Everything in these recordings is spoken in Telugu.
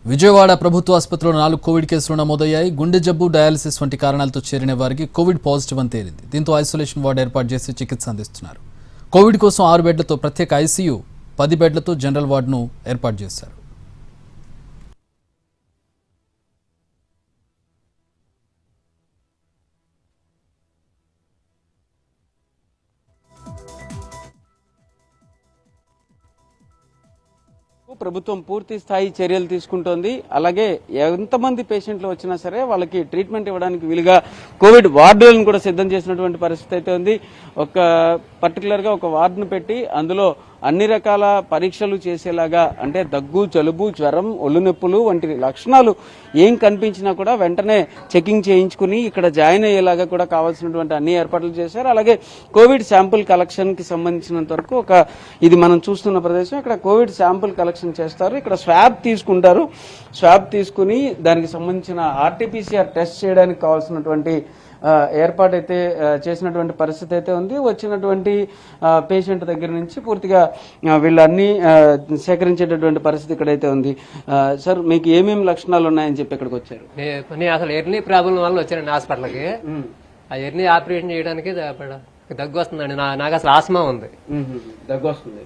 విజయవాడ ప్రభుత్వ ఆసుపత్రిలో 4 కోవిడ్ కేసులు నమోదయ్యాయి. గుండె జబ్బు, డయాలసిస్ వంటి కారణాలతో చేరిన వారికి కోవిడ్ పాజిటివ్ అని తేలింది. దీంతో ఐసోలేషన్ వార్డు ఏర్పాటు చేసి చికిత్స అందిస్తున్నారు. కోవిడ్ కోసం 6 బెడ్లతో ప్రత్యేక ఐసీయూ, 10 బెడ్లతో జనరల్ వార్డును ఏర్పాటు చేశారు. ప్రభుత్వం పూర్తి స్థాయి చర్యలు తీసుకుంటోంది. అలాగే ఎంతమంది పేషెంట్లు వచ్చినా సరే వాళ్ళకి ట్రీట్మెంట్ ఇవ్వడానికి వీలుగా కోవిడ్ వార్డులను కూడా సిద్ధం చేసినటువంటి పరిస్థితి అయితే ఉంది. పర్టికులర్ గా ఒక వార్డును పెట్టి అందులో అన్ని రకాల పరీక్షలు చేసేలాగా, అంటే దగ్గు, జలుబు, జ్వరం, ఒళ్ళు నొప్పులు వంటి లక్షణాలు ఏం కనిపించినా కూడా వెంటనే చెకింగ్ చేయించుకుని ఇక్కడ జాయిన్ అయ్యేలాగా కూడా కావాల్సినటువంటి అన్ని ఏర్పాట్లు చేశారు. అలాగే కోవిడ్ శాంపుల్ కలెక్షన్ కి సంబంధించినంత వరకు ఇది మనం చూస్తున్న ప్రదేశం. ఇక్కడ కోవిడ్ శాంపుల్ కలెక్షన్ చేస్తారు. ఇక్కడ స్వాబ్ తీసుకుంటారు. స్వాబ్ తీసుకుని దానికి సంబంధించిన ఆర్టీపీసీఆర్ టెస్ట్ చేయడానికి కావాల్సినటువంటి ఏర్పాటైతే చేసినటువంటి పరిస్థితి అయితే ఉంది. వచ్చినటువంటి పేషెంట్ దగ్గర నుంచి పూర్తిగా వీళ్ళన్నీ సేకరించేటటువంటి పరిస్థితి ఇక్కడైతే ఉంది. సార్, మీకు ఏమేమి లక్షణాలు ఉన్నాయని చెప్పి ఇక్కడికి వచ్చారు? నేను అసలు ఎర్నీ ప్రాబ్లం వల్ల వచ్చానండి హాస్పిటల్కి. ఆ ఎర్నీ ఆపరేషన్ చేయడానికి దగ్గు వస్తుందండి. నాకు అసలు ఆస్మా ఉంది. దగ్గు వస్తుంది.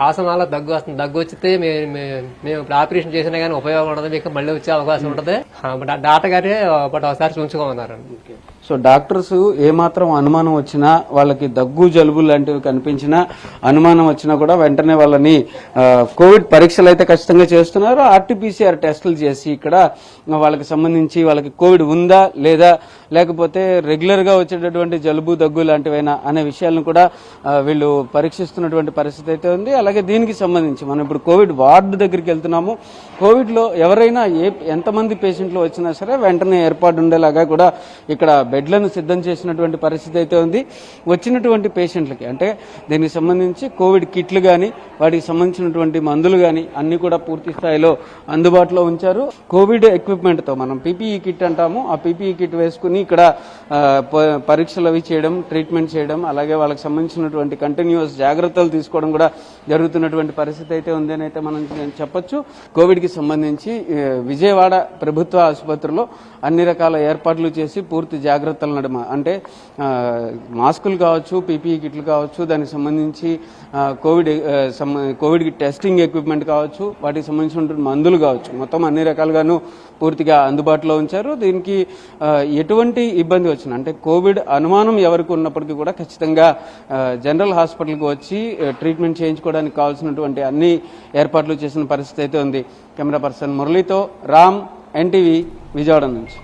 ఆసమాలో దగ్గు వస్తుంది. దగ్గు వచ్చితే మేము ఇప్పుడు ఆపరేషన్ చేసినా కానీ ఉపయోగం ఉండదు, మీకు మళ్ళీ వచ్చే అవకాశం ఉంటుంది. డాక్టర్ గారే ఒకసారి చూసుకోమన్నారు. సో డాక్టర్స్ ఏమాత్రం అనుమానం వచ్చినా, వాళ్ళకి దగ్గు, జలుబు లాంటివి కనిపించినా, అనుమానం వచ్చినా కూడా వెంటనే వాళ్ళని కోవిడ్ పరీక్షలు అయితే ఖచ్చితంగా చేస్తున్నారు. ఆర్టీపీసీఆర్ టెస్టులు చేసి ఇక్కడ వాళ్ళకి సంబంధించి వాళ్ళకి కోవిడ్ ఉందా లేదా, లేకపోతే రెగ్యులర్ గా వచ్చేటటువంటి జలుబు, దగ్గు లాంటివైనా అనే విషయాలను కూడా వీళ్ళు పరీక్షిస్తున్నటువంటి పరిస్థితి అయితే ఉంది. అలాగే దీనికి సంబంధించి మనం ఇప్పుడు కోవిడ్ వార్డు దగ్గరికి వెళ్తున్నాము. కోవిడ్ లో ఎవరైనా ఎంతమంది పేషెంట్లు వచ్చినా సరే వెంటనే ఏర్పాటు ఉండేలాగా కూడా ఇక్కడ బెడ్లను సిద్ధం చేసినటువంటి పరిస్థితి అయితే ఉంది. వచ్చినటువంటి పేషెంట్లకి, అంటే దీనికి సంబంధించి కోవిడ్ కిట్లు కానీ, వాటికి సంబంధించినటువంటి మందులు కానీ అన్ని కూడా పూర్తి స్థాయిలో అందుబాటులో ఉంచారు. కోవిడ్ ఎక్విప్మెంట్ తో, మనం పీపీఈ కిట్ అంటాము, ఆ పీపీఈ కిట్ వేసుకుని ఇక్కడ పరీక్షలు అవి చేయడం, ట్రీట్మెంట్ చేయడం, అలాగే వాళ్ళకి సంబంధించినటువంటి కంటిన్యూస్ జాగ్రత్తలు తీసుకోవడం కూడా జరుగుతున్నటువంటి పరిస్థితి అయితే ఉందని అయితే మనం చెప్పొచ్చు. కోవిడ్ కి సంబంధించి విజయవాడ ప్రభుత్వ ఆసుపత్రిలో అన్ని రకాల ఏర్పాట్లు చేసి పూర్తి జాగ్రత్తలు నడుమ, అంటే మాస్కులు కావచ్చు, పీపీఈ కిట్లు కావచ్చు, దానికి సంబంధించి కోవిడ్ కి టెస్టింగ్ ఎక్విప్మెంట్ కావచ్చు, వాటికి సంబంధించినటువంటి మందులు కావచ్చు, మొత్తం అన్ని రకాలుగాను పూర్తిగా అందుబాటులో ఉంచారు. దీనికి ఎటువంటి ఇబ్బంది వచ్చినా, అంటే కోవిడ్ అనుమానం ఎవరికి ఉన్నప్పటికీ కూడా ఖచ్చితంగా జనరల్ హాస్పిటల్కి వచ్చి ట్రీట్మెంట్ చేయించుకోవడానికి కావాల్సినటువంటి అన్ని ఏర్పాట్లు చేసిన పరిస్థితి అయితే ఉంది. కెమెరా పర్సన్ మురళితో రామ్, ఎన్టీవీ, విజయవాడ నుంచి.